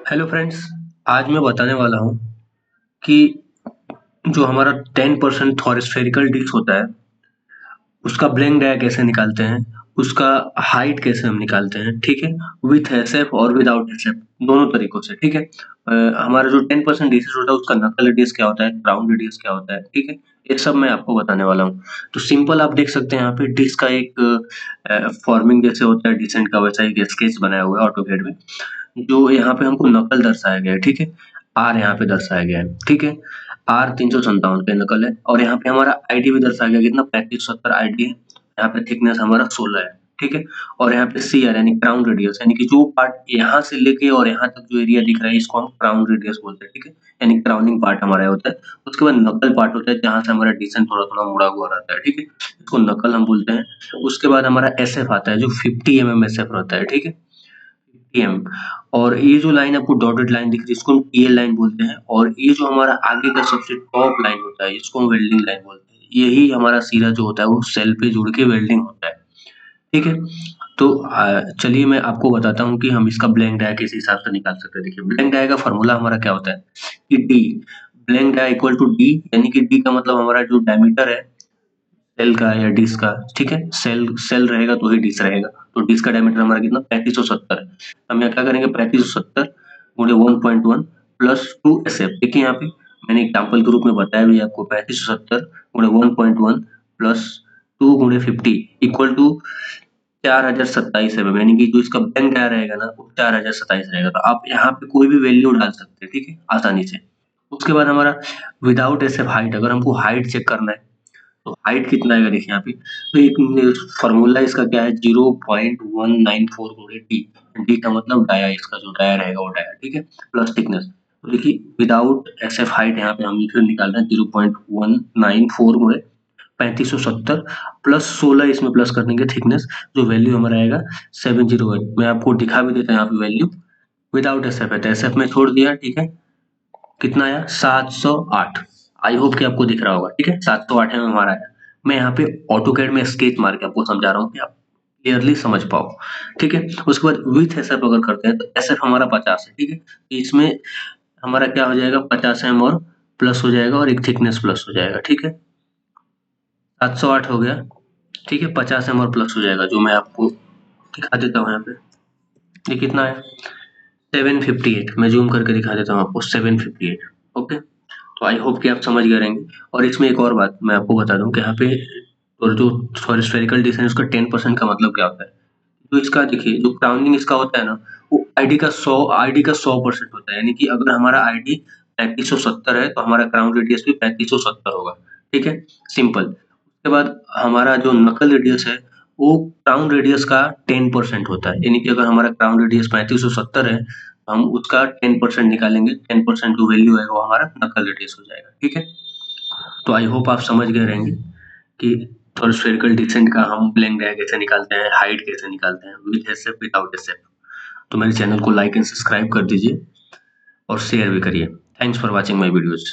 Hello friends, आज मैं बताने वाला हूँ कि जो हमारा 10% थोरिस्फेरिकल डिस्क होता है, उसका ब्लैंक डाया कैसे निकालते हैं, उसका हाइट कैसे हम निकालते हैं, ठीक है। विथ एसएफ और विदाउट एसएफ दोनों तरीकों से, ठीक है। हमारा जो 10% डिस्क होता है उसका नकल रेडियस क्या होता है, क्राउन रेडियस क्या होता है, ठीक है। ये सब मैं आपको बताने वाला हूँ। तो सिंपल आप देख सकते हैं यहाँ पे डिस्क का एक फॉर्मिंग जैसे होता है डिसेंट का, वैसा एक स्केच बनाया हुआ है ऑटोकैड में। जो यहाँ पे हमको नकल दर्शाया गया है, ठीक है। आर यहाँ पे दर्शाया गया है, ठीक है। आर 357 पे नकल है और यहाँ पे हमारा आईडी भी दर्शाया गया, कितना 3570 आईडी है। यहाँ पे थिकनेस हमारा 16 है, ठीक है। और यहाँ पे सी आर यानी क्राउन रेडियस, यानी कि जो पार्ट यहाँ से लेके और यहाँ तक जो एरिया दिख रहा है इसको हम क्राउन रेडियस बोलते हैं, ठीक है। यानी क्राउनिंग पार्ट हमारा होता है। उसके बाद नकल पार्ट होता है जहाँ से हमारा डिसेंट थोड़ा थोड़ा मुड़ा हुआ रहता है, ठीक है। इसको नकल हम बोलते हैं। उसके बाद हमारा एस एफ आता है जो 50 एस एफ रहता है, ठीक है। एम और ये जो लाइन आपको डॉटेड लाइन दिख रही है इसको हम टीएल लाइन बोलते हैं। और ये जो हमारा आगे का सबसे टॉप लाइन होता है इसको हम वेल्डिंग लाइन बोलते हैं। यही हमारा सिरा जो होता है वो सेल पे जुड़ के वेल्डिंग होता है, ठीक है। तो चलिए मैं आपको बताता हूँ कि हम इसका ब्लैंक डाया किस हिसाब से निकाल सकते हैं। देखिए ब्लैंक डाया का फॉर्मूला हमारा क्या होता है कि डी ब्लैंक डाया इक्वल टू डी, यानी कि डी का मतलब हमारा जो डायमीटर है सेल का या डिस्क का, ठीक है। सेल सेल रहेगा तो ही डिस्क रहेगा। तो डिस्क का डायमीटर हमारा कितना 3570 है। हम यहाँ क्या करेंगे 3570 गुणे 1.1 प्लस 2 SF। देखिए यहाँ पे मैंने एग्जाम्पल के रूप में बताया भी आपको 3570 गुणे 1.1 प्लस 2 गुणे 50 इक्वल टू 4027 mm, यानी कि जो इसका ब्लैंक डाया रहेगा ना वो 4027 रहेगा। तो आप यहाँ पे कोई भी वैल्यू डाल सकते हैं, ठीक है, आसानी से। उसके बाद हमारा विदाउट SF हाइट, अगर हमको हाइट चेक करना है तो हाइट कितना आएगा देखिए यहाँ पे। तो एक फॉर्मूला इसका क्या है 0.194 गुणे डी। डी का मतलब डाया, इसका जो डाया रहेगा वो डाया, ठीक है, प्लस थिकनेस। तो देखिए विदाउट एसएफ हाइट यहाँ पे हम फिर निकाल रहे हैं 0.194 गुणे 3570 प्लस 16 इसमें प्लस कर देंगे थिकनेस, जो वैल्यू हमारा आएगा 708। मैं आपको दिखा भी देता हूँ यहाँ पे वैल्यू। विदाउट एसएफ है तो एसएफ में छोड़ दिया, ठीक है। कितना आया 708। आई होप कि आपको दिख रहा होगा, ठीक है। 708 में हमारा आया। मैं यहाँ पे ऑटोकैड में स्केच मार के आपको समझा रहा हूँ कि आप क्लियरली समझ पाओ, ठीक है। उसके बाद विथ एसएफ अगर करते हैं तो एसएफ हमारा 50 है, ठीक है। तो इसमें हमारा क्या हो जाएगा 50 एम और प्लस हो जाएगा और एक थिकनेस प्लस हो जाएगा, ठीक है। 708 हो गया, ठीक है। 50 एम और प्लस हो जाएगा, जो मैं आपको दिखा देता हूँ यहाँ पे। ये कितना है 758। मैं जूम करके दिखा देता हूँ आपको 758, ओके। तो आई होप कि आप समझ गए रहेंगे। और इसमें एक और बात मैं आपको बता दूं कि यहाँ पे और जो स्फेरिकल डिस्क है उसका 10% का मतलब क्या होता है। तो इसका देखिए जो क्राउनिंग इसका होता है ना वो आईडी का 100% होता है। यानी कि अगर हमारा आईडी 3570 है तो हमारा क्राउन रेडियस भी 3570 होगा, ठीक है, सिंपल। उसके बाद हमारा जो नकल रेडियस है वो क्राउन रेडियस का 10% होता है। यानी कि अगर हमारा क्राउन रेडियस 3570 है हम उसका 10% निकालेंगे। 10% जो वैल्यू है वो हमारा नकल रेडियस हो जाएगा, ठीक है। तो आई होप आप समझ गए रहेंगे कि थोड़ा स्फेरिकल डिसेंट का हम ब्लैंक डाया कैसे निकालते हैं, हाइट कैसे निकालते हैं, विद एसएफ विदाउट एसएफ। तो मेरे चैनल को लाइक एंड सब्सक्राइब कर दीजिए और शेयर भी करिए। Thanks for watching my videos.